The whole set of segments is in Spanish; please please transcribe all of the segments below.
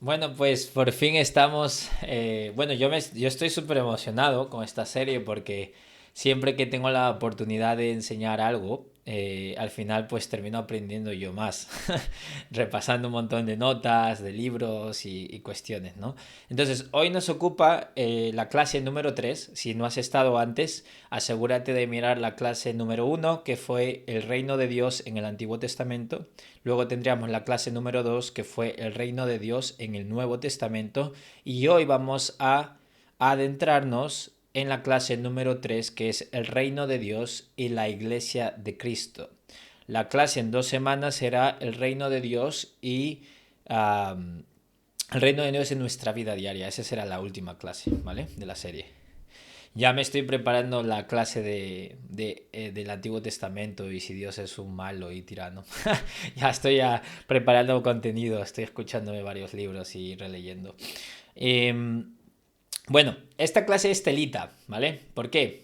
Bueno, pues por fin estamos. Bueno, yo estoy súper emocionado con esta serie porque siempre que tengo la oportunidad de enseñar algo, al final pues termino aprendiendo yo más, repasando un montón de notas, de libros y cuestiones, ¿no? Entonces, hoy nos ocupa la clase número 3. Si no has estado antes, asegúrate de mirar la clase número uno, que fue el reino de Dios en el Antiguo Testamento. Luego tendríamos la clase número 2, que fue el reino de Dios en el Nuevo Testamento. Y hoy vamos a adentrarnos en la clase número 3, que es el reino de Dios y la iglesia de Cristo. La clase en 2 semanas será el reino de Dios y el reino de Dios en nuestra vida diaria. Esa será la última clase, ¿vale? De la serie. Ya me estoy preparando la clase del Antiguo Testamento y si Dios es un malo y tirano. Ya estoy preparando contenido, estoy escuchándome varios libros y releyendo. Eh, bueno, esta clase es telita, ¿vale? ¿Por qué?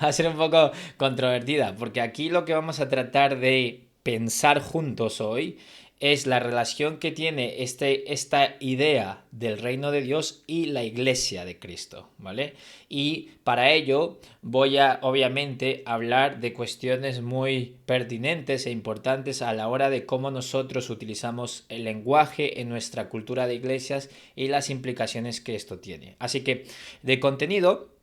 Va a ser un poco controvertida, porque aquí lo que vamos a tratar de pensar juntos hoy es la relación que tiene esta idea del reino de Dios y la iglesia de Cristo, ¿vale? Y para ello voy a, obviamente, hablar de cuestiones muy pertinentes e importantes a la hora de cómo nosotros utilizamos el lenguaje en nuestra cultura de iglesias y las implicaciones que esto tiene. Así que, de contenido,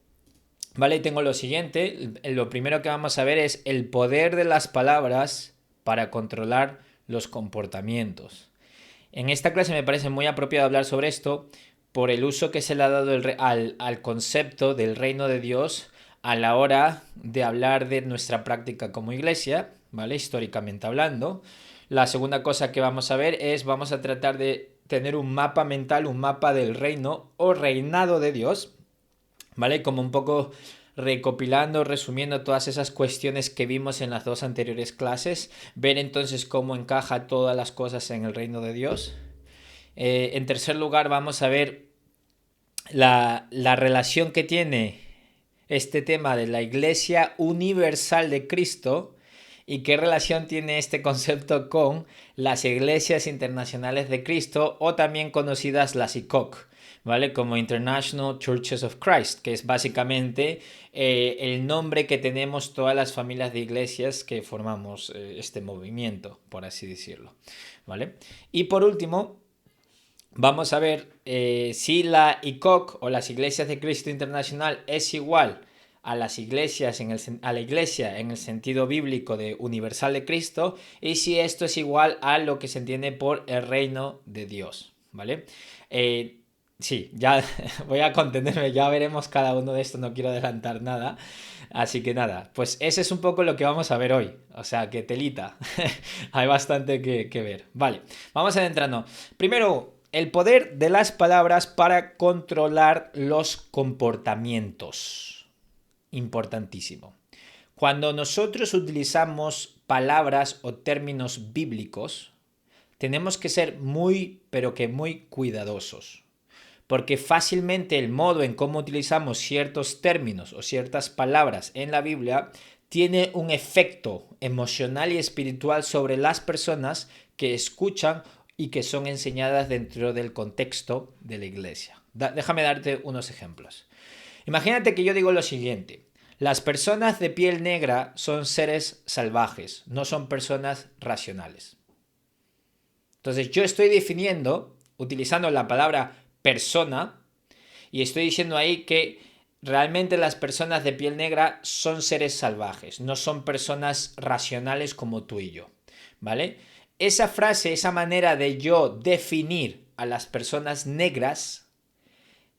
¿vale? Tengo lo siguiente. Lo primero que vamos a ver es el poder de las palabras para controlar los comportamientos. En esta clase me parece muy apropiado hablar sobre esto por el uso que se le ha dado al concepto del reino de Dios a la hora de hablar de nuestra práctica como iglesia, ¿vale? Históricamente hablando. La segunda cosa que vamos a ver es, vamos a tratar de tener un mapa mental, un mapa del reino o reinado de Dios, ¿vale? Como un poco recopilando, resumiendo todas esas cuestiones que vimos en las dos anteriores clases, ver entonces cómo encaja todas las cosas en el reino de Dios. En tercer lugar, vamos a ver la relación que tiene este tema de la Iglesia Universal de Cristo y qué relación tiene este concepto con las iglesias internacionales de Cristo o también conocidas las ICOC, ¿vale? Como International Churches of Christ, que es básicamente el nombre que tenemos todas las familias de iglesias que formamos este movimiento, por así decirlo, ¿vale? Y por último, vamos a ver si la ICOC o las Iglesias de Cristo Internacional es igual a las iglesias a la iglesia en el sentido bíblico de universal de Cristo y si esto es igual a lo que se entiende por el reino de Dios, ¿vale? Sí, ya voy a contenerme, ya veremos cada uno de estos, no quiero adelantar nada. Así que nada, pues ese es un poco lo que vamos a ver hoy. O sea, que telita. Hay bastante que ver. Vale, vamos adentrando. Primero, el poder de las palabras para controlar los comportamientos. Importantísimo. Cuando nosotros utilizamos palabras o términos bíblicos, tenemos que ser muy, pero que muy cuidadosos. Porque fácilmente el modo en cómo utilizamos ciertos términos o ciertas palabras en la Biblia tiene un efecto emocional y espiritual sobre las personas que escuchan y que son enseñadas dentro del contexto de la iglesia. Déjame darte unos ejemplos. Imagínate que yo digo lo siguiente. Las personas de piel negra son seres salvajes, no son personas racionales. Entonces yo estoy definiendo, utilizando la palabra persona, y estoy diciendo ahí que realmente las personas de piel negra son seres salvajes, no son personas racionales como tú y yo, ¿vale? Esa frase, esa manera de yo definir a las personas negras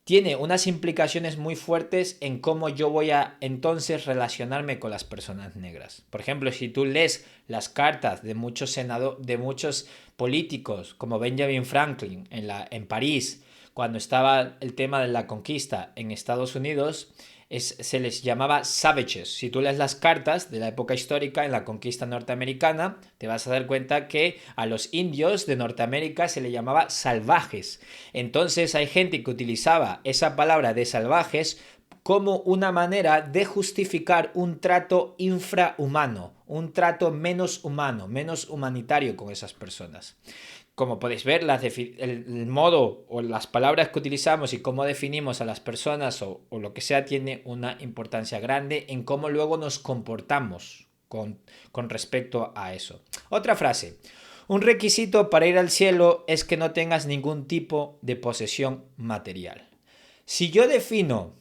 tiene unas implicaciones muy fuertes en cómo yo voy a entonces relacionarme con las personas negras. Por ejemplo, si tú lees las cartas de muchos de muchos políticos como Benjamin Franklin en París, cuando estaba el tema de la conquista en Estados Unidos, se les llamaba savages. Si tú lees las cartas de la época histórica en la conquista norteamericana, te vas a dar cuenta que a los indios de Norteamérica se les llamaba salvajes. Entonces hay gente que utilizaba esa palabra de salvajes como una manera de justificar un trato infrahumano, un trato menos humano, menos humanitario con esas personas. como podéis ver, el modo o las palabras que utilizamos y cómo definimos a las personas o lo que sea tiene una importancia grande en cómo luego nos comportamos con respecto a eso. Otra frase. Un requisito para ir al cielo es que no tengas ningún tipo de posesión material. Si yo defino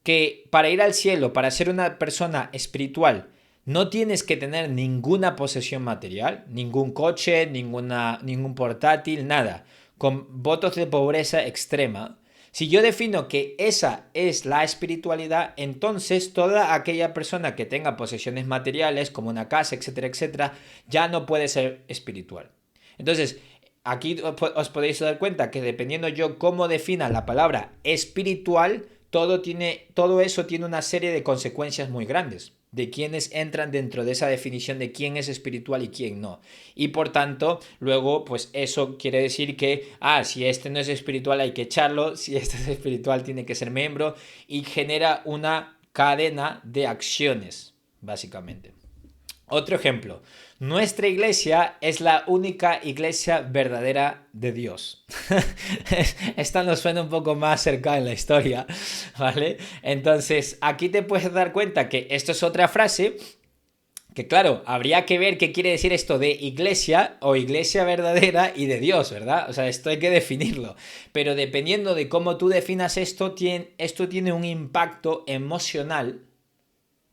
que para ir al cielo, para ser una persona espiritual, no tienes que tener ninguna posesión material, ningún coche, ningún portátil, nada, con votos de pobreza extrema. Si yo defino que esa es la espiritualidad, entonces toda aquella persona que tenga posesiones materiales, como una casa, etcétera, etcétera, ya no puede ser espiritual. Entonces, aquí os podéis dar cuenta que dependiendo yo cómo defina la palabra espiritual, todo eso tiene una serie de consecuencias muy grandes de quienes entran dentro de esa definición de quién es espiritual y quién no. Y por tanto, luego, pues eso quiere decir que, si este no es espiritual hay que echarlo, si este es espiritual tiene que ser miembro, y genera una cadena de acciones, básicamente. Otro ejemplo, nuestra iglesia es la única iglesia verdadera de Dios. Esta nos suena un poco más cercana en la historia, ¿vale? Entonces, aquí te puedes dar cuenta que esto es otra frase que, claro, habría que ver qué quiere decir esto de iglesia o iglesia verdadera y de Dios, ¿verdad? O sea, esto hay que definirlo. Pero dependiendo de cómo tú definas esto tiene un impacto emocional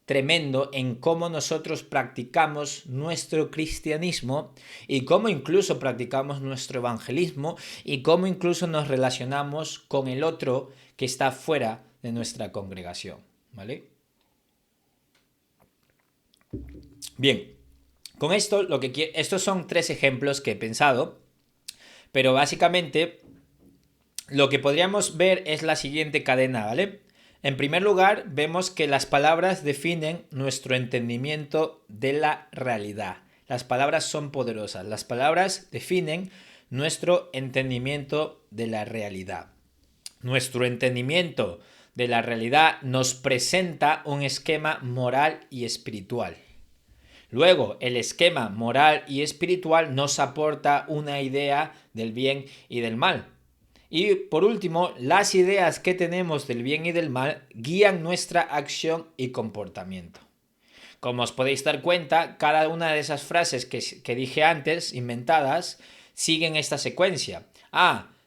tremendo en cómo nosotros practicamos nuestro cristianismo y cómo incluso practicamos nuestro evangelismo y cómo incluso nos relacionamos con el otro que está fuera de nuestra congregación, ¿vale? Bien, con esto estos son 3 ejemplos que he pensado, pero básicamente lo que podríamos ver es la siguiente cadena, ¿vale? En primer lugar, vemos que las palabras definen nuestro entendimiento de la realidad. Las palabras son poderosas. Las palabras definen nuestro entendimiento de la realidad. Nuestro entendimiento de la realidad nos presenta un esquema moral y espiritual. Luego, el esquema moral y espiritual nos aporta una idea del bien y del mal. Y por último, las ideas que tenemos del bien y del mal guían nuestra acción y comportamiento. Como os podéis dar cuenta, cada una de esas frases que dije antes, inventadas, siguen esta secuencia.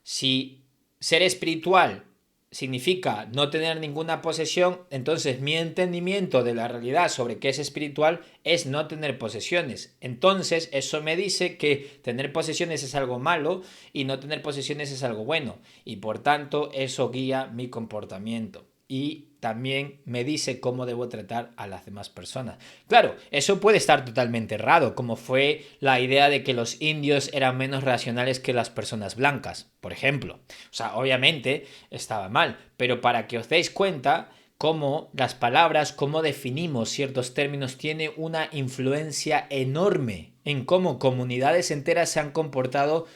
Si ser espiritual significa no tener ninguna posesión, entonces mi entendimiento de la realidad sobre qué es espiritual es no tener posesiones. Entonces eso me dice que tener posesiones es algo malo y no tener posesiones es algo bueno. Y por tanto eso guía mi comportamiento. Y también me dice cómo debo tratar a las demás personas. Claro, eso puede estar totalmente errado, como fue la idea de que los indios eran menos racionales que las personas blancas, por ejemplo. O sea, obviamente estaba mal, pero para que os deis cuenta cómo las palabras, cómo definimos ciertos términos, tiene una influencia enorme en cómo comunidades enteras se han comportado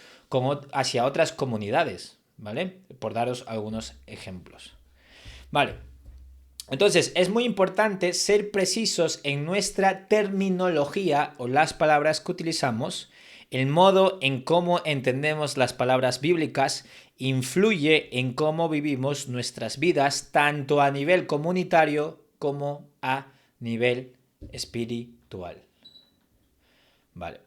hacia otras comunidades, ¿vale? Por daros algunos ejemplos. Vale, entonces es muy importante ser precisos en nuestra terminología o las palabras que utilizamos. El modo en cómo entendemos las palabras bíblicas influye en cómo vivimos nuestras vidas, tanto a nivel comunitario como a nivel espiritual. Vale,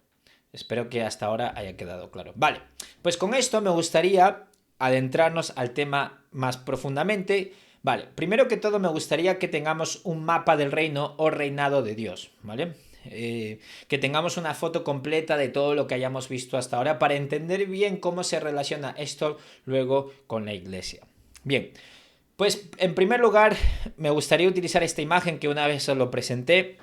espero que hasta ahora haya quedado claro. Vale, pues con esto me gustaría adentrarnos al tema más profundamente. Vale, primero que todo me gustaría que tengamos un mapa del reino o reinado de Dios, ¿vale? Que tengamos una foto completa de todo lo que hayamos visto hasta ahora para entender bien cómo se relaciona esto luego con la iglesia. Bien, pues en primer lugar me gustaría utilizar esta imagen que una vez os lo presenté,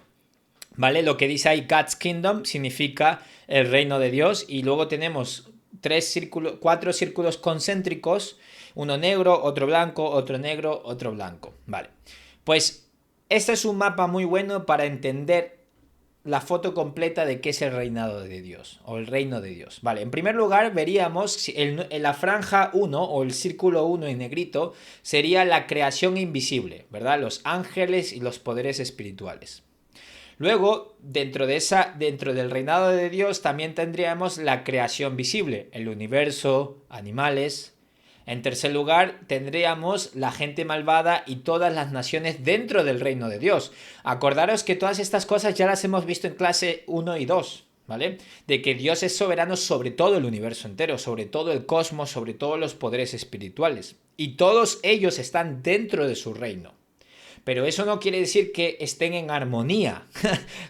¿vale? Lo que dice ahí God's Kingdom significa el reino de Dios y luego tenemos 4 círculos concéntricos, uno negro, otro blanco, otro negro, otro blanco. Vale, pues este es un mapa muy bueno para entender la foto completa de qué es el reinado de Dios o el reino de Dios. Vale, en primer lugar veríamos en la franja 1 o el círculo 1 en negrito sería la creación invisible, ¿verdad? Los ángeles y los poderes espirituales. Luego, dentro del reinado de Dios también tendríamos la creación visible, el universo, animales. En tercer lugar, tendríamos la gente malvada y todas las naciones dentro del reino de Dios. Acordaros que todas estas cosas ya las hemos visto en clase 1 y 2, ¿vale? De que Dios es soberano sobre todo el universo entero, sobre todo el cosmos, sobre todos los poderes espirituales. Y todos ellos están dentro de su reino. Pero eso no quiere decir que estén en armonía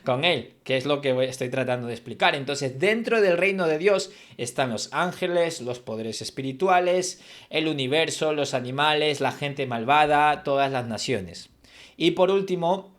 con Él, que es lo que estoy tratando de explicar. Entonces, dentro del reino de Dios están los ángeles, los poderes espirituales, el universo, los animales, la gente malvada, todas las naciones. Y por último,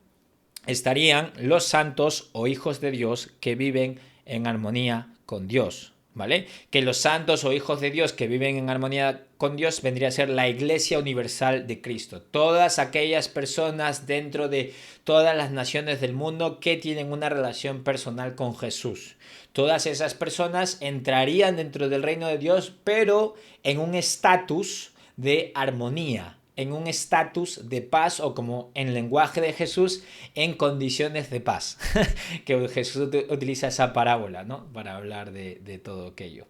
estarían los santos o hijos de Dios que viven en armonía con Dios. ¿Vale? Que los santos o hijos de Dios que viven en armonía con Dios vendría a ser la Iglesia Universal de Cristo. Todas aquellas personas dentro de todas las naciones del mundo que tienen una relación personal con Jesús. Todas esas personas entrarían dentro del reino de Dios, pero en un estatus de armonía, en un estatus de paz, o como en lenguaje de Jesús, en condiciones de paz. Que Jesús utiliza esa parábola, ¿no? Para hablar de todo aquello.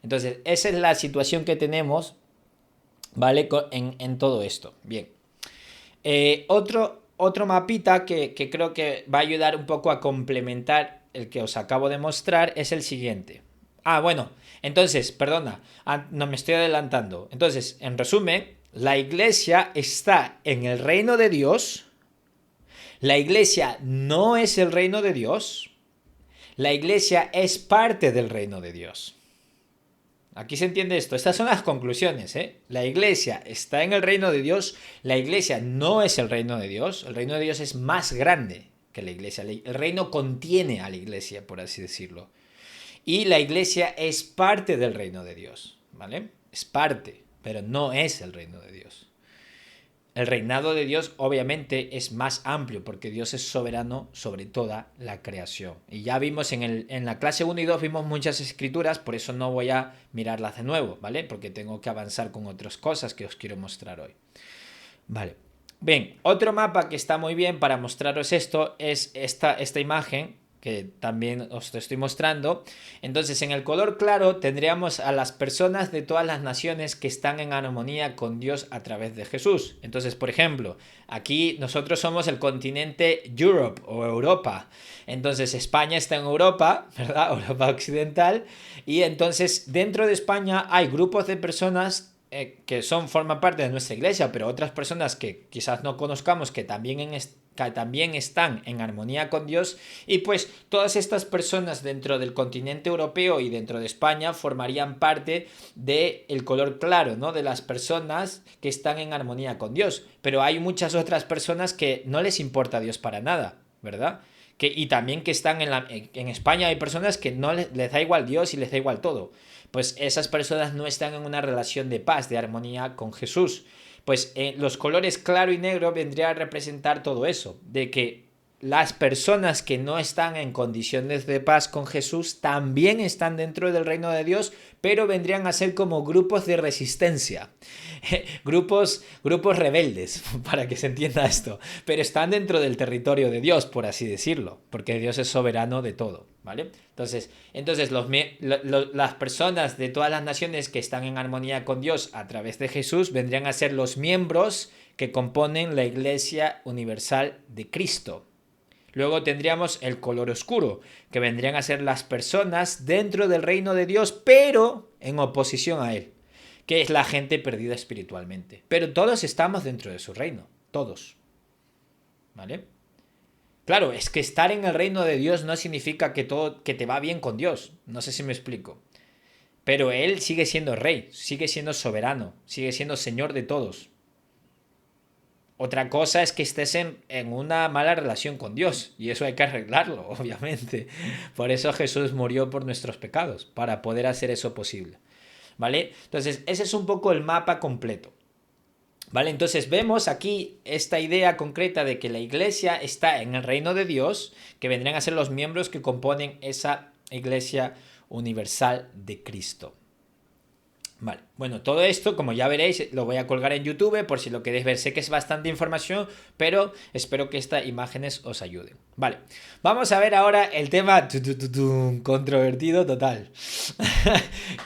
Entonces, esa es la situación que tenemos, ¿vale? En todo esto. Bien. Otro mapita que creo que va a ayudar un poco a complementar el que os acabo de mostrar es el siguiente. Bueno, entonces, perdona, no me estoy adelantando. Entonces, en resumen, la iglesia está en el reino de Dios. La iglesia no es el reino de Dios. La iglesia es parte del reino de Dios. Aquí se entiende esto. Estas son las conclusiones, ¿eh? La iglesia está en el reino de Dios. La iglesia no es el reino de Dios. El reino de Dios es más grande que la iglesia. El reino contiene a la iglesia, por así decirlo. Y la iglesia es parte del reino de Dios, ¿vale? Es parte, pero no es el reino de Dios. El reinado de Dios obviamente es más amplio porque Dios es soberano sobre toda la creación. Y ya vimos en la clase 1 y 2 vimos muchas escrituras, por eso no voy a mirarlas de nuevo, ¿vale? Porque tengo que avanzar con otras cosas que os quiero mostrar hoy. Vale. Bien, otro mapa que está muy bien para mostraros esto es esta imagen que también os estoy mostrando. Entonces, en el color claro tendríamos a las personas de todas las naciones que están en armonía con Dios a través de Jesús. Entonces, por ejemplo, aquí nosotros somos el continente Europe o Europa. Entonces, España está en Europa, ¿verdad? Europa occidental. Y entonces, dentro de España hay grupos de personas que forman parte de nuestra iglesia, pero otras personas que quizás no conozcamos que también están en armonía con Dios, y pues todas estas personas dentro del continente europeo y dentro de España formarían parte del color claro, ¿no? De las personas que están en armonía con Dios, pero hay muchas otras personas que no les importa Dios para nada, ¿verdad? Y también que están en España hay personas que no les da igual Dios y les da igual todo. Pues esas personas no están en una relación de paz, de armonía con Jesús. Pues los colores claro y negro vendrían a representar todo eso, de que las personas que no están en condiciones de paz con Jesús también están dentro del reino de Dios, pero vendrían a ser como grupos de resistencia, grupos rebeldes, para que se entienda esto, pero están dentro del territorio de Dios, por así decirlo, porque Dios es soberano de todo, ¿vale? Entonces las personas de todas las naciones que están en armonía con Dios a través de Jesús vendrían a ser los miembros que componen la Iglesia Universal de Cristo. Luego tendríamos el color oscuro, que vendrían a ser las personas dentro del reino de Dios, pero en oposición a Él, que es la gente perdida espiritualmente. Pero todos estamos dentro de su reino, todos. ¿Vale? Claro, es que estar en el reino de Dios no significa que te va bien con Dios. No sé si me explico. Pero Él sigue siendo rey, sigue siendo soberano, sigue siendo señor de todos. Otra cosa es que estés en una mala relación con Dios, y eso hay que arreglarlo, obviamente. Por eso Jesús murió por nuestros pecados, para poder hacer eso posible. ¿Vale? Entonces, ese es un poco el mapa completo. ¿Vale? Entonces vemos aquí esta idea concreta de que la iglesia está en el reino de Dios, que vendrían a ser los miembros que componen esa iglesia universal de Cristo. Vale, bueno, todo esto, como ya veréis, lo voy a colgar en YouTube por si lo queréis ver. Sé que es bastante información, pero espero que estas imágenes os ayuden. Vale, vamos a ver ahora el tema controvertido total,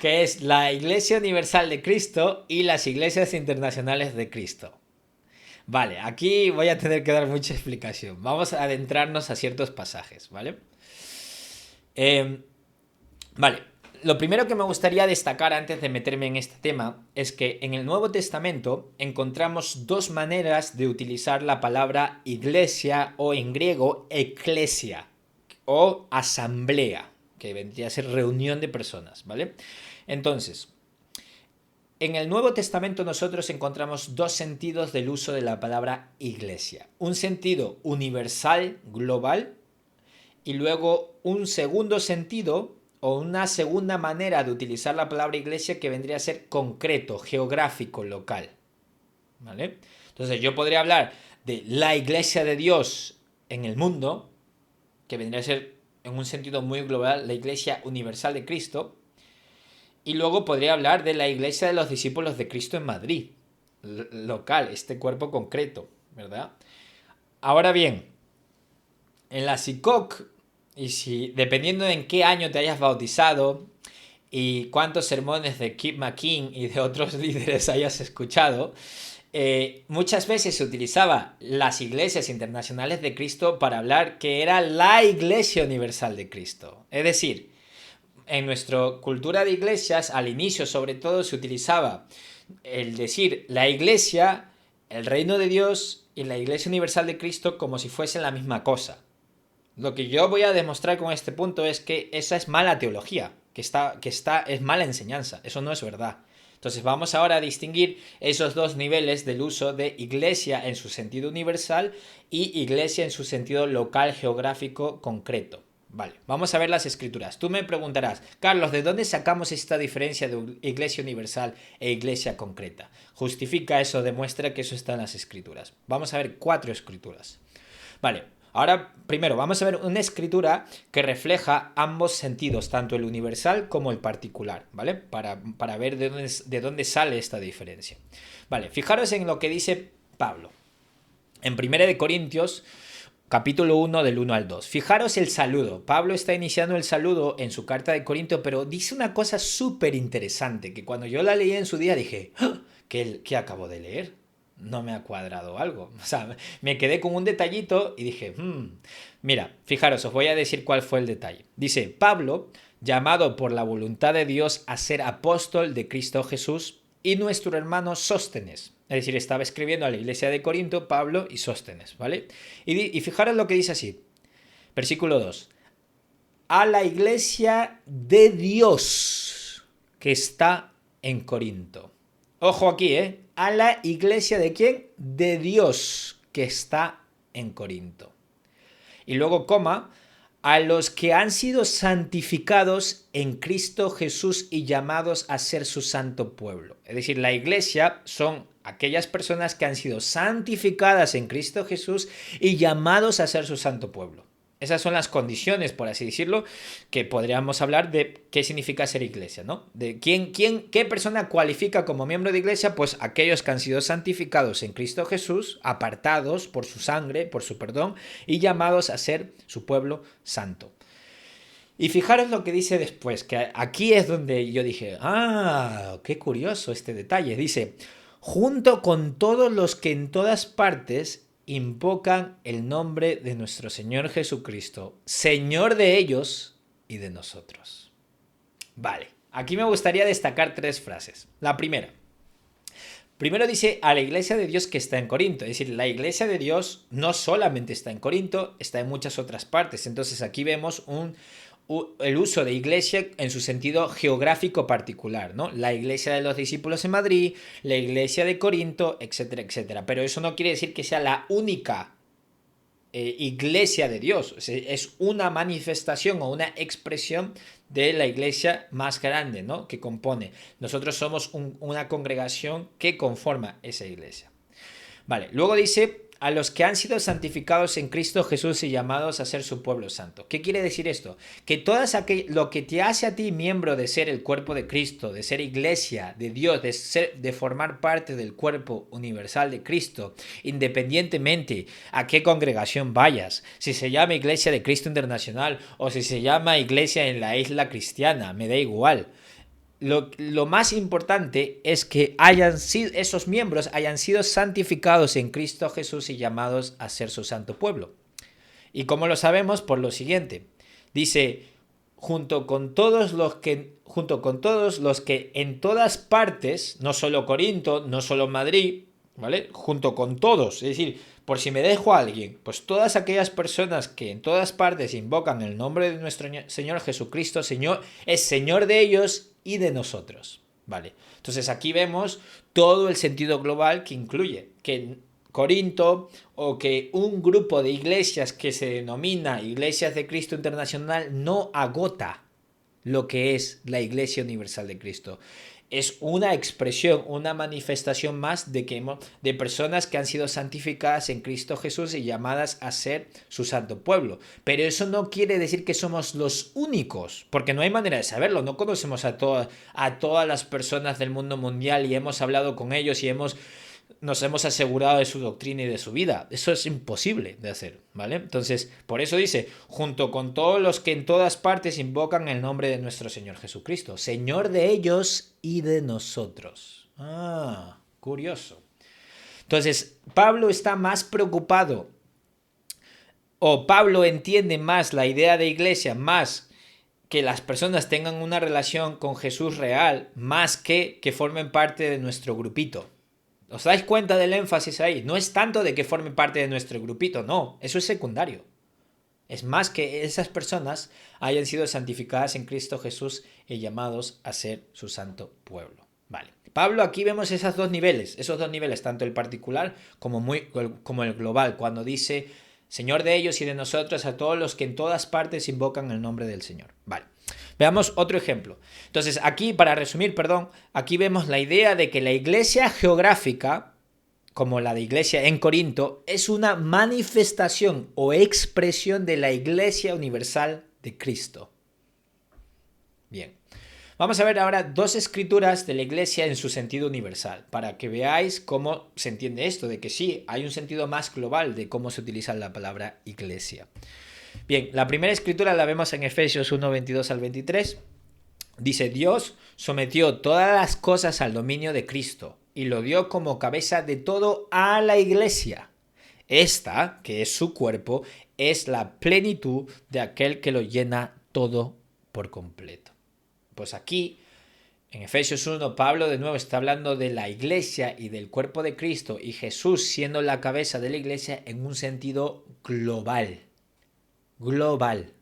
que es la Iglesia Universal de Cristo y las Iglesias Internacionales de Cristo. Vale, aquí voy a tener que dar mucha explicación. Vamos a adentrarnos a ciertos pasajes, ¿vale? Eh, vale, lo primero que me gustaría destacar antes de meterme en este tema es que en el Nuevo Testamento encontramos dos maneras de utilizar la palabra iglesia o en griego eclesia o asamblea, que vendría a ser reunión de personas, ¿vale? Entonces, en el Nuevo Testamento nosotros encontramos dos sentidos del uso de la palabra iglesia. Un sentido universal, global, y luego un segundo sentido o una segunda manera de utilizar la palabra iglesia que vendría a ser concreto, geográfico, local. ¿Vale? Entonces yo podría hablar de la iglesia de Dios en el mundo, que vendría a ser en un sentido muy global la iglesia universal de Cristo, y luego podría hablar de la iglesia de los discípulos de Cristo en Madrid, local, este cuerpo concreto, ¿verdad? Ahora bien, en la SICOC, y si dependiendo de en qué año te hayas bautizado y cuántos sermones de Kip McKean y de otros líderes hayas escuchado, muchas veces se utilizaba las iglesias internacionales de Cristo para hablar que era la Iglesia Universal de Cristo. Es decir, en nuestra cultura de iglesias, al inicio sobre todo, se utilizaba el decir la iglesia, el reino de Dios y la Iglesia Universal de Cristo como si fuesen la misma cosa. Lo que yo voy a demostrar con este punto es que esa es mala teología, es mala enseñanza, eso no es verdad. Entonces vamos ahora a distinguir esos dos niveles del uso de iglesia en su sentido universal y iglesia en su sentido local, geográfico, concreto. Vale, vamos a ver las escrituras. Tú me preguntarás, Carlos, ¿de dónde sacamos esta diferencia de iglesia universal e iglesia concreta? Justifica eso, demuestra que eso está en las escrituras. Vamos a ver 4 escrituras. Vale, ahora primero vamos a ver una escritura que refleja ambos sentidos, tanto el universal como el particular, ¿vale? Para ver de dónde sale esta diferencia. Vale, fijaros en lo que dice Pablo. En 1 Corintios capítulo 1 del 1 al 2. Fijaros el saludo. Pablo está iniciando el saludo en su carta de Corinto, pero dice una cosa súper interesante que cuando yo la leí en su día dije, ¡ah! ¿Qué acabo de leer? No me ha cuadrado algo. O sea, me quedé con un detallito y dije, mira, fijaros, os voy a decir cuál fue el detalle. Dice, Pablo, llamado por la voluntad de Dios a ser apóstol de Cristo Jesús, y nuestro hermano Sóstenes. Es decir, estaba escribiendo a la iglesia de Corinto, Pablo y Sóstenes, ¿vale? Y fijaros lo que dice así. Versículo 2. A la iglesia de Dios que está en Corinto. Ojo aquí, ¿eh? A la iglesia de ¿quién? De Dios que está en Corinto. Y luego coma, a los que han sido santificados en Cristo Jesús y llamados a ser su santo pueblo. Es decir, la iglesia son aquellas personas que han sido santificadas en Cristo Jesús y llamados a ser su santo pueblo. Esas son las condiciones, por así decirlo, que podríamos hablar de qué significa ser iglesia, ¿no? De qué persona cualifica como miembro de iglesia, pues aquellos que han sido santificados en Cristo Jesús, apartados por su sangre, por su perdón, y llamados a ser su pueblo santo. Y fijaros lo que dice después, que aquí es donde yo dije, qué curioso este detalle. Dice, junto con todos los que en todas partes invocan el nombre de nuestro Señor Jesucristo, Señor de ellos y de nosotros. Vale, aquí me gustaría destacar 3 frases. La primera. Primero dice a la iglesia de Dios que está en Corinto. Es decir, la iglesia de Dios no solamente está en Corinto, está en muchas otras partes. Entonces aquí vemos el uso de iglesia en su sentido geográfico particular, ¿no? La iglesia de los discípulos en Madrid, la iglesia de Corinto, etcétera, etcétera. Pero eso no quiere decir que sea la única iglesia de Dios. Es una manifestación o una expresión de la iglesia más grande, ¿no? Que compone. Nosotros somos una congregación que conforma esa iglesia. Vale, luego dice a los que han sido santificados en Cristo Jesús y llamados a ser su pueblo santo. ¿Qué quiere decir esto? Que lo que te hace a ti miembro de ser el cuerpo de Cristo, de ser iglesia de Dios, de formar parte del cuerpo universal de Cristo, independientemente a qué congregación vayas, si se llama Iglesia de Cristo Internacional o si se llama Iglesia en la Isla Cristiana, me da igual. Lo más importante es que esos miembros hayan sido santificados en Cristo Jesús y llamados a ser su santo pueblo. ¿Y cómo lo sabemos? Por lo siguiente. Dice, junto con todos los que en todas partes, no solo Corinto, no solo Madrid, ¿vale? Junto con todos, es decir, por si me dejo a alguien, pues todas aquellas personas que en todas partes invocan el nombre de nuestro Señor Jesucristo, Señor, es Señor de ellos y de nosotros, ¿vale? Entonces aquí vemos todo el sentido global que incluye que Corinto o que un grupo de iglesias que se denomina Iglesias de Cristo Internacional no agota lo que es la Iglesia Universal de Cristo. Es una expresión, una manifestación más de personas que han sido santificadas en Cristo Jesús y llamadas a ser su santo pueblo. Pero eso no quiere decir que somos los únicos, porque no hay manera de saberlo. No conocemos a todas las personas del mundo mundial y hemos hablado con ellos y nos hemos asegurado de su doctrina y de su vida. Eso es imposible de hacer, ¿vale? Entonces, por eso dice, junto con todos los que en todas partes invocan el nombre de nuestro Señor Jesucristo, Señor de ellos y de nosotros. Ah, curioso. Entonces, Pablo está más preocupado, o Pablo entiende más la idea de iglesia, más que las personas tengan una relación con Jesús real, más que formen parte de nuestro grupito. ¿Os dais cuenta del énfasis ahí? No es tanto de que formen parte de nuestro grupito, no, eso es secundario. Es más que esas personas hayan sido santificadas en Cristo Jesús y llamados a ser su santo pueblo. Vale. Pablo, aquí vemos esos dos niveles, tanto el particular como el global, cuando dice, Señor de ellos y de nosotros, a todos los que en todas partes invocan el nombre del Señor. Vale. Veamos otro ejemplo. Entonces, aquí, para resumir, aquí vemos la idea de que la iglesia geográfica, como la de iglesia en Corinto, es una manifestación o expresión de la iglesia universal de Cristo. Bien. Vamos a ver ahora dos escrituras de la iglesia en su sentido universal, para que veáis cómo se entiende esto, de que sí, hay un sentido más global de cómo se utiliza la palabra iglesia. Bien, la primera escritura la vemos en Efesios 1, 22 al 23. Dice, Dios sometió todas las cosas al dominio de Cristo y lo dio como cabeza de todo a la iglesia. Esta, que es su cuerpo, es la plenitud de aquel que lo llena todo por completo. Pues aquí, en Efesios 1, Pablo de nuevo está hablando de la iglesia y del cuerpo de Cristo y Jesús siendo la cabeza de la iglesia en un sentido global. Global,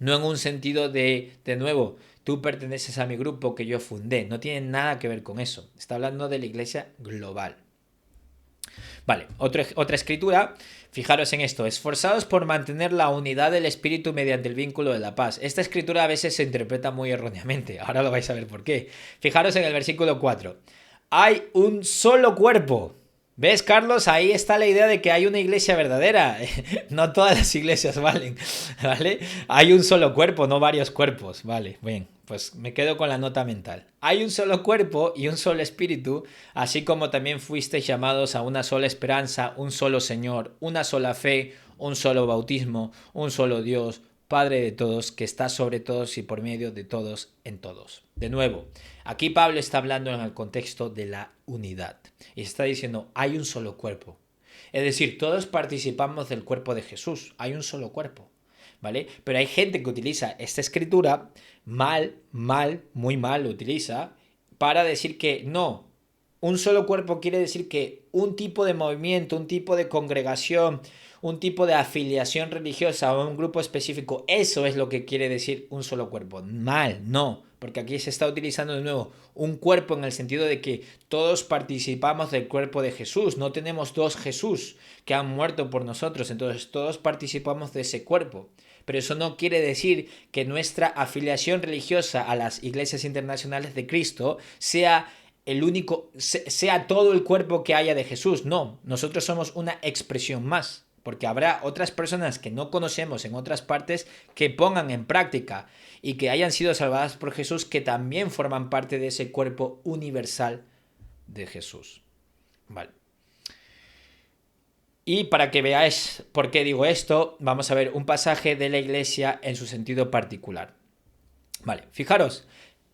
no en un sentido de nuevo, tú perteneces a mi grupo que yo fundé, no tiene nada que ver con eso, está hablando de la iglesia global. Vale, otra escritura, fijaros en esto, esforzados por mantener la unidad del espíritu mediante el vínculo de la paz. Esta escritura a veces se interpreta muy erróneamente, ahora lo vais a ver por qué. Fijaros en el versículo 4, hay un solo cuerpo. ¿Ves, Carlos? Ahí está la idea de que hay una iglesia verdadera. No todas las iglesias valen, ¿vale? Hay un solo cuerpo, no varios cuerpos, ¿vale? Bien, pues me quedo con la nota mental. Hay un solo cuerpo y un solo espíritu, así como también fuisteis llamados a una sola esperanza, un solo Señor, una sola fe, un solo bautismo, un solo Dios, Padre de todos, que está sobre todos y por medio de todos en todos. De nuevo, aquí Pablo está hablando en el contexto de la unidad y está diciendo, hay un solo cuerpo. Es decir, todos participamos del cuerpo de Jesús, hay un solo cuerpo, ¿vale? Pero hay gente que utiliza esta escritura muy mal lo utiliza para decir que no, un solo cuerpo quiere decir que un tipo de movimiento, un tipo de congregación, un tipo de afiliación religiosa o un grupo específico, eso es lo que quiere decir un solo cuerpo. Mal, no, porque aquí se está utilizando de nuevo un cuerpo en el sentido de que todos participamos del cuerpo de Jesús, no tenemos dos Jesús que han muerto por nosotros, entonces todos participamos de ese cuerpo. Pero eso no quiere decir que nuestra afiliación religiosa a las iglesias internacionales de Cristo sea el único, sea todo el cuerpo que haya de Jesús. No, nosotros somos una expresión más, porque habrá otras personas que no conocemos en otras partes que pongan en práctica y que hayan sido salvadas por Jesús, que también forman parte de ese cuerpo universal de Jesús. Vale. Y para que veáis por qué digo esto, vamos a ver un pasaje de la iglesia en su sentido particular. Vale, fijaros,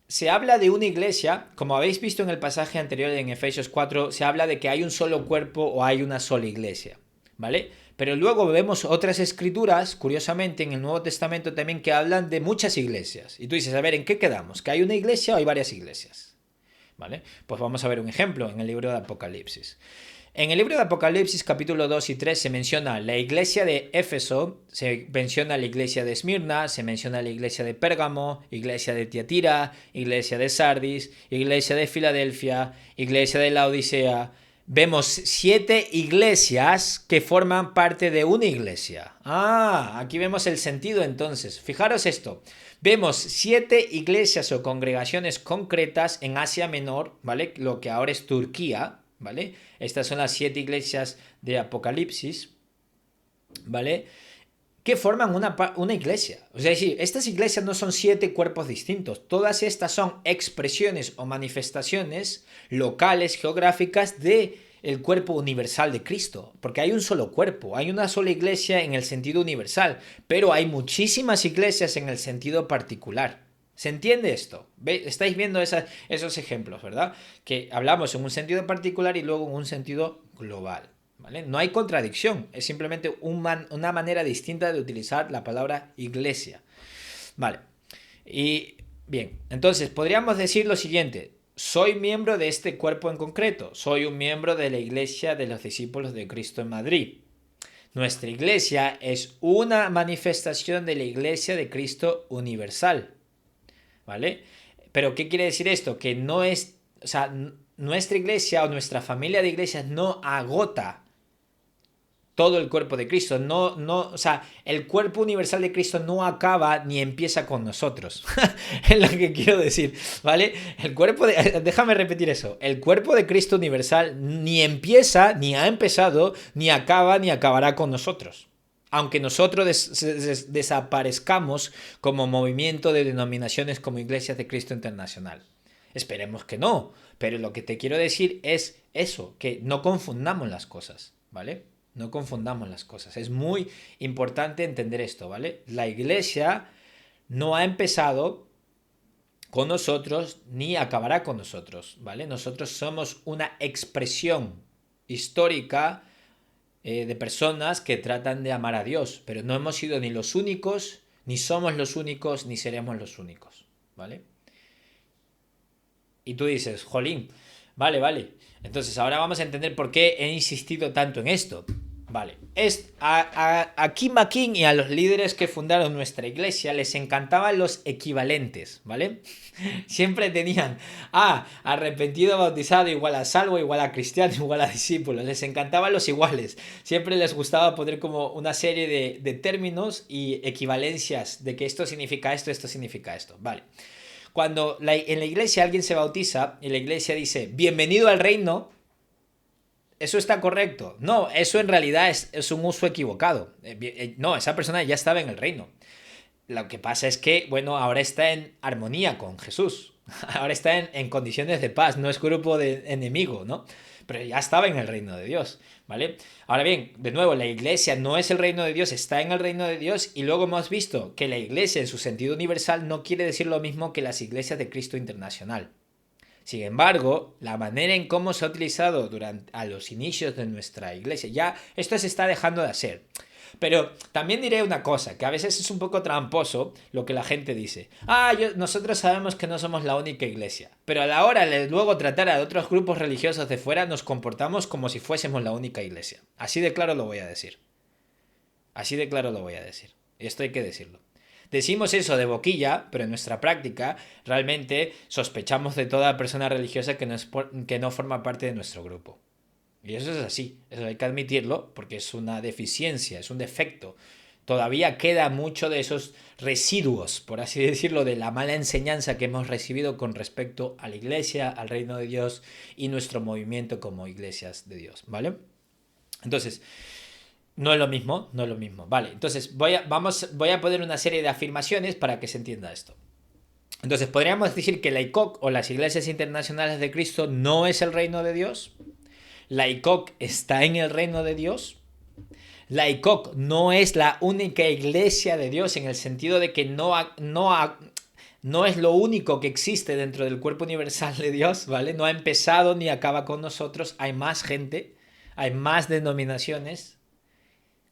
se habla de una iglesia, como habéis visto en el pasaje anterior en Efesios 4, se habla de que hay un solo cuerpo o hay una sola iglesia, ¿vale? Pero luego vemos otras escrituras, curiosamente, en el Nuevo Testamento también, que hablan de muchas iglesias. Y tú dices, a ver, ¿en qué quedamos? ¿Que hay una iglesia o hay varias iglesias? ¿Vale? Pues vamos a ver un ejemplo en el libro de Apocalipsis. En el libro de Apocalipsis capítulo 2 y 3 se menciona la iglesia de Éfeso, se menciona la iglesia de Esmirna, se menciona la iglesia de Pérgamo, iglesia de Tiatira, iglesia de Sardis, iglesia de Filadelfia, iglesia de la Odisea. Vemos 7 iglesias que forman parte de una iglesia. Aquí vemos el sentido entonces. Fijaros esto. Vemos 7 iglesias o congregaciones concretas en Asia Menor, ¿vale? Lo que ahora es Turquía, ¿vale? Estas son las 7 iglesias de Apocalipsis, ¿vale? Que forman una iglesia. O sea, es decir, estas iglesias no son 7 cuerpos distintos. Todas estas son expresiones o manifestaciones locales, geográficas de el cuerpo universal de Cristo. Porque hay un solo cuerpo, hay una sola iglesia en el sentido universal, pero hay muchísimas iglesias en el sentido particular. ¿Se entiende esto? Estáis viendo esos ejemplos, ¿verdad? Que hablamos en un sentido particular y luego en un sentido global, ¿vale? No hay contradicción, es simplemente una manera distinta de utilizar la palabra iglesia. Vale, y bien, entonces podríamos decir lo siguiente: soy miembro de este cuerpo en concreto, soy un miembro de la iglesia de los discípulos de Cristo en Madrid. Nuestra iglesia es una manifestación de la iglesia de Cristo universal, ¿vale? Pero ¿qué quiere decir esto? Que no es, o sea, nuestra iglesia o nuestra familia de iglesias no agota todo el cuerpo de Cristo. O sea, el cuerpo universal de Cristo no acaba ni empieza con nosotros. Es lo que quiero decir, ¿vale? Déjame repetir eso. El cuerpo de Cristo universal ni empieza, ni ha empezado, ni acaba, ni acabará con nosotros. Aunque nosotros desaparezcamos como movimiento de denominaciones como Iglesias de Cristo Internacional. Esperemos que no, pero lo que te quiero decir es eso, que no confundamos las cosas, ¿vale? No confundamos las cosas. Es muy importante entender esto, ¿vale? La iglesia no ha empezado con nosotros ni acabará con nosotros, ¿vale? Nosotros somos una expresión histórica de personas que tratan de amar a Dios, pero no hemos sido ni los únicos, ni somos los únicos, ni seremos los únicos, ¿vale? Y tú dices, jolín, vale. Entonces ahora vamos a entender por qué he insistido tanto en esto. Vale, a Kim McKing y a los líderes que fundaron nuestra iglesia les encantaban los equivalentes, ¿vale? Siempre tenían arrepentido, bautizado igual a salvo, igual a cristiano, igual a discípulo. Les encantaban los iguales. Siempre les gustaba poner como una serie de términos y equivalencias de que esto significa esto significa esto. Vale. Cuando en la iglesia alguien se bautiza y la iglesia dice bienvenido al reino, ¿eso está correcto? No, eso en realidad es un uso equivocado. No, esa persona ya estaba en el reino. Lo que pasa es que, bueno, ahora está en armonía con Jesús. Ahora está en condiciones de paz, no es grupo de enemigo, ¿no? Pero ya estaba en el reino de Dios, ¿vale? Ahora bien, de nuevo, la iglesia no es el reino de Dios, está en el reino de Dios, y luego hemos visto que la iglesia en su sentido universal no quiere decir lo mismo que las iglesias de Cristo Internacional. Sin embargo, la manera en cómo se ha utilizado a los inicios de nuestra iglesia, ya esto se está dejando de hacer. Pero también diré una cosa, que a veces es un poco tramposo lo que la gente dice. Nosotros sabemos que no somos la única iglesia, pero a la hora de luego tratar a otros grupos religiosos de fuera nos comportamos como si fuésemos la única iglesia. Así de claro lo voy a decir. Así de claro lo voy a decir. Y esto hay que decirlo. Decimos eso de boquilla, pero en nuestra práctica realmente sospechamos de toda persona religiosa que no forma parte de nuestro grupo. Y eso es así, eso hay que admitirlo porque es una deficiencia, es un defecto Todavía queda mucho de esos residuos, por así decirlo, de la mala enseñanza que hemos recibido con respecto a la iglesia, al reino de Dios y nuestro movimiento como iglesias de Dios, ¿vale? Entonces, no es lo mismo, no es lo mismo. Vale, entonces voy a poner una serie de afirmaciones para que se entienda esto. Entonces, podríamos decir que la ICOC o las Iglesias Internacionales de Cristo no es el reino de Dios. La ICOC está en el reino de Dios. La ICOC no es la única iglesia de Dios en el sentido de que no es lo único que existe dentro del cuerpo universal de Dios, ¿vale? No ha empezado ni acaba con nosotros. Hay más gente, hay más denominaciones.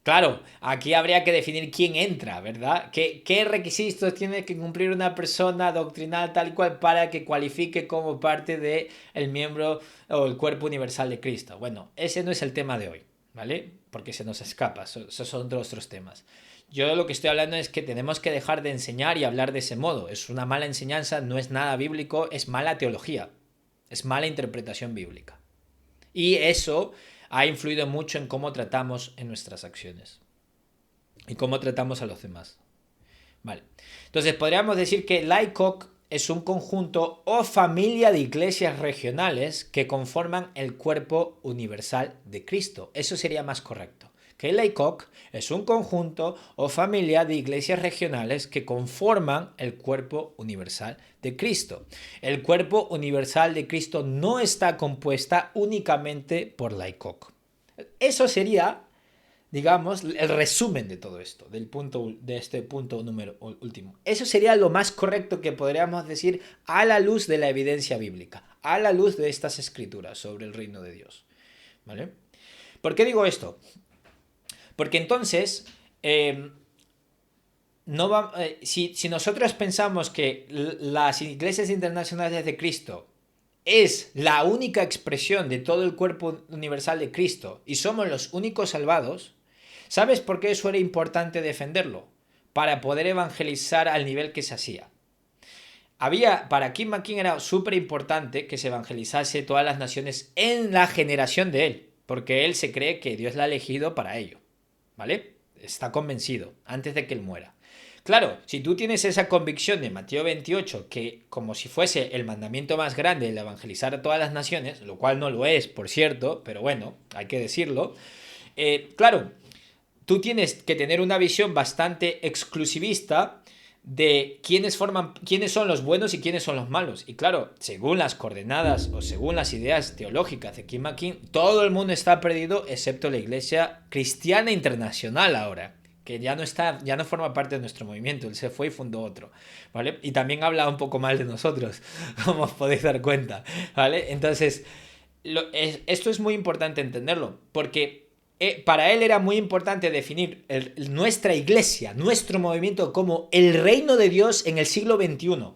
Claro, aquí habría que definir quién entra, ¿verdad? ¿Qué requisitos tiene que cumplir una persona doctrinal tal y cual para que cualifique como parte del miembro o el cuerpo universal de Cristo? Bueno, ese no es el tema de hoy, ¿vale? Porque se nos escapa, esos son otros temas. Yo lo que estoy hablando es que tenemos que dejar de enseñar y hablar de ese modo. Es una mala enseñanza, no es nada bíblico, es mala teología, es mala interpretación bíblica. Y eso ha influido mucho en cómo tratamos en nuestras acciones y cómo tratamos a los demás. Vale. Entonces podríamos decir que la ICOC es un conjunto o familia de iglesias regionales que conforman el cuerpo universal de Cristo. Eso sería más correcto. Que la ICOC es un conjunto o familia de iglesias regionales que conforman el cuerpo universal de Cristo. El cuerpo universal de Cristo no está compuesta únicamente por la ICOC. Eso sería, digamos, el resumen de todo esto, de este punto número último. Eso sería lo más correcto que podríamos decir a la luz de la evidencia bíblica, a la luz de estas escrituras sobre el reino de Dios. ¿Vale? ¿Por qué digo esto? Porque entonces, si nosotros pensamos que las iglesias internacionales de Cristo es la única expresión de todo el cuerpo universal de Cristo y somos los únicos salvados, ¿sabes por qué eso era importante defenderlo? Para poder evangelizar al nivel que se hacía. Para Kim McKeen era súper importante que se evangelizase todas las naciones en la generación de él, porque él se cree que Dios la ha elegido para ello, ¿vale? Está convencido, antes de que él muera. Claro, si tú tienes esa convicción de Mateo 28, que como si fuese el mandamiento más grande, el evangelizar a todas las naciones, lo cual no lo es, por cierto, pero bueno, hay que decirlo, claro, tú tienes que tener una visión bastante exclusivista de quiénes son los buenos y quiénes son los malos. Y claro, según las coordenadas o según las ideas teológicas de Kim McKeen, todo el mundo está perdido excepto la Iglesia Cristiana Internacional ahora, que ya no forma parte de nuestro movimiento, él se fue y fundó otro, ¿vale? Y también habla un poco mal de nosotros, como os podéis dar cuenta, ¿vale? Entonces, esto es muy importante entenderlo, porque para él era muy importante definir nuestra iglesia, nuestro movimiento como el reino de Dios en el siglo XXI.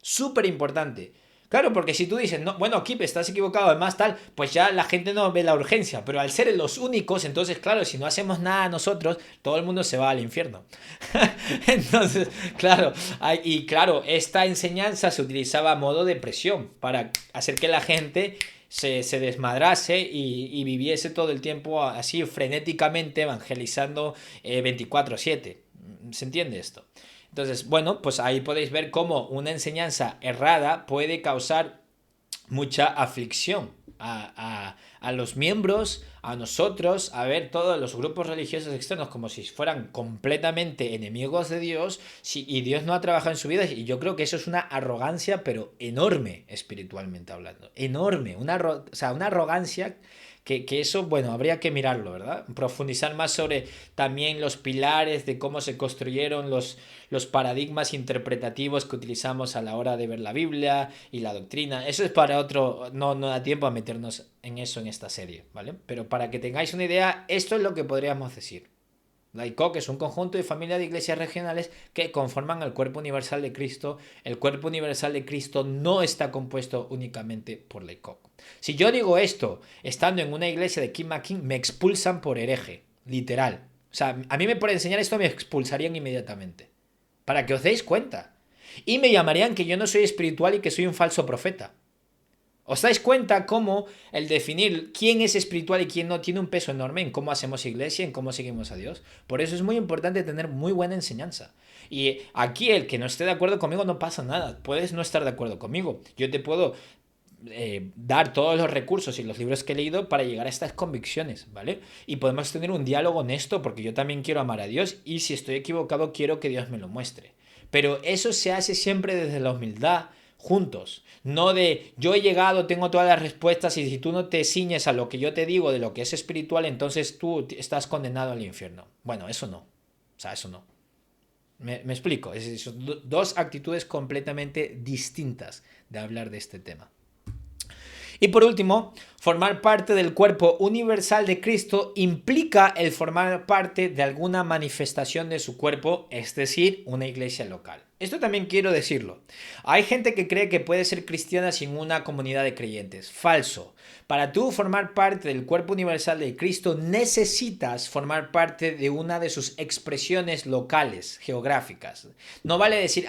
Súper importante. Claro, porque si tú dices, no, bueno, Kip, estás equivocado, además tal, pues ya la gente no ve la urgencia. Pero al ser los únicos, entonces, claro, si no hacemos nada nosotros, todo el mundo se va al infierno. Entonces, claro, y claro, esta enseñanza se utilizaba a modo de presión para hacer que la gente se desmadrase y viviese todo el tiempo así frenéticamente evangelizando 24/7. ¿Se entiende esto? Entonces, bueno, pues ahí podéis ver cómo una enseñanza errada puede causar mucha aflicción a los miembros, a nosotros, a ver todos los grupos religiosos externos como si fueran completamente enemigos de Dios y Dios no ha trabajado en su vida. Y yo creo que eso es una arrogancia, pero enorme espiritualmente hablando. Enorme, una arrogancia que eso, bueno, habría que mirarlo, ¿verdad? Profundizar más sobre también los pilares de cómo se construyeron los paradigmas interpretativos que utilizamos a la hora de ver la Biblia y la doctrina. Eso es para otro, no da tiempo a meternos en eso en esta serie, ¿vale? Pero para que tengáis una idea, esto es lo que podríamos decir. La ICOC es un conjunto de familias de iglesias regionales que conforman el cuerpo universal de Cristo. El cuerpo universal de Cristo no está compuesto únicamente por la ICOC. Si yo digo esto estando en una iglesia de Kim McKeen, me expulsan por hereje, literal. O sea, a mí por enseñar esto me expulsarían inmediatamente. Para que os deis cuenta. Y me llamarían que yo no soy espiritual y que soy un falso profeta. ¿Os dais cuenta cómo el definir quién es espiritual y quién no tiene un peso enorme en cómo hacemos iglesia, en cómo seguimos a Dios? Por eso es muy importante tener muy buena enseñanza. Y aquí el que no esté de acuerdo conmigo no pasa nada. Puedes no estar de acuerdo conmigo. Yo te puedo dar todos los recursos y los libros que he leído para llegar a estas convicciones, ¿vale? Y podemos tener un diálogo honesto porque yo también quiero amar a Dios y si estoy equivocado quiero que Dios me lo muestre. Pero eso se hace siempre desde la humildad, juntos. No de yo he llegado, tengo todas las respuestas y si tú no te ciñes a lo que yo te digo de lo que es espiritual, entonces tú estás condenado al infierno. Bueno, eso no. O sea, eso no. Me explico. Son dos actitudes completamente distintas de hablar de este tema. Y por último, formar parte del cuerpo universal de Cristo implica el formar parte de alguna manifestación de su cuerpo, es decir, una iglesia local. Esto también quiero decirlo. Hay gente que cree que puede ser cristiana sin una comunidad de creyentes. Falso. Para tú formar parte del cuerpo universal de Cristo necesitas formar parte de una de sus expresiones locales, geográficas. No vale decir,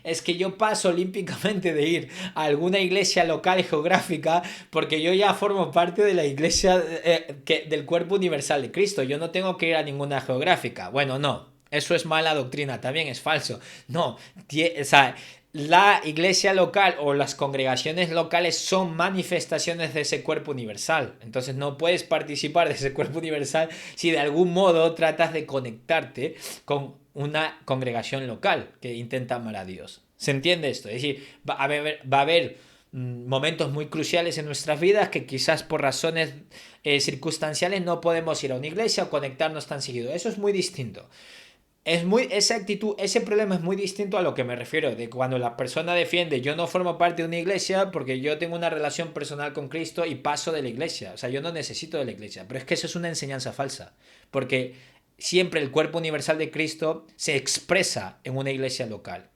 es que yo paso olímpicamente de ir a alguna iglesia local geográfica porque yo ya formo parte de la iglesia del cuerpo universal de Cristo. Yo no tengo que ir a ninguna geográfica. Bueno, no. Eso es mala doctrina, también es falso. No, o sea, la iglesia local o las congregaciones locales son manifestaciones de ese cuerpo universal. Entonces no puedes participar de ese cuerpo universal si de algún modo tratas de conectarte con una congregación local que intenta amar a Dios. ¿Se entiende esto? Es decir, va a haber momentos muy cruciales en nuestras vidas que quizás por razones circunstanciales no podemos ir a una iglesia o conectarnos tan seguido. Eso es muy distinto. Esa actitud, ese problema es muy distinto a lo que me refiero, de cuando la persona defiende, yo no formo parte de una iglesia porque yo tengo una relación personal con Cristo y paso de la iglesia. O sea, yo no necesito de la iglesia. Pero es que eso es una enseñanza falsa. Porque siempre el cuerpo universal de Cristo se expresa en una iglesia local.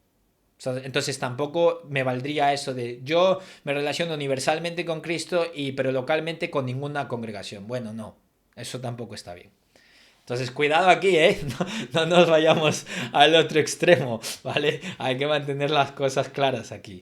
Entonces tampoco me valdría eso de yo me relaciono universalmente con Cristo pero localmente con ninguna congregación. Bueno, no, eso tampoco está bien. Entonces, cuidado aquí, ¿eh? No nos vayamos al otro extremo, ¿vale? Hay que mantener las cosas claras aquí.